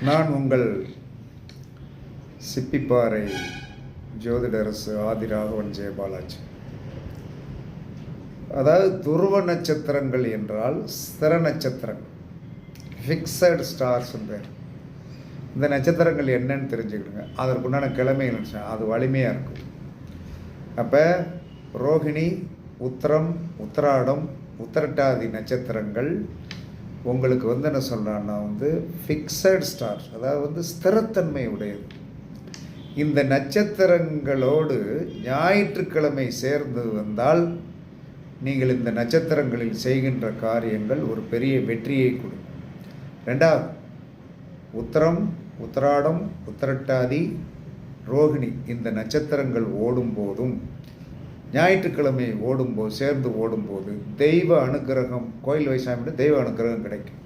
நான் உங்கள் சிப்பிப்பாறை ஜோதிடரசு ஆதிராகவன் ஜெயபாலாஜி. அதாவது துருவ நட்சத்திரங்கள் என்றால் ஸ்திர நட்சத்திரங்கள், ஃபிக்ஸட் ஸ்டார்ஸ் பேர். இந்த நட்சத்திரங்கள் என்னன்னு தெரிஞ்சுக்கிடுங்க. அதற்குண்டான கிழமைகள் அது வலிமையாக இருக்கும். அப்போ ரோகிணி, உத்திரம், உத்திராடம், உத்திரட்டாதி நட்சத்திரங்கள் உங்களுக்கு என்ன சொல்கிறான்னா ஃபிக்ஸட் ஸ்டார்ஸ், அதாவது ஸ்திரத்தன்மை உடையது. இந்த நட்சத்திரங்களோடு ஞாயிற்றுக்கிழமை சேர்ந்து வந்தால் நீங்கள் இந்த நட்சத்திரங்களில் செய்கின்ற காரியங்கள் ஒரு பெரிய வெற்றியை கொடுக்கும். ரெண்டாவது, உத்திரம், உத்திராடம், உத்திரட்டாதி, ரோகிணி இந்த நட்சத்திரங்கள் ஓடும்போதும் ஞாயிற்றுக்கிழமை சேர்ந்து ஓடும்போது தெய்வ அனுக்கிரகம், கோயில் வைசாமியோட தெய்வ அனுக்கிரகம் கிடைக்கும்.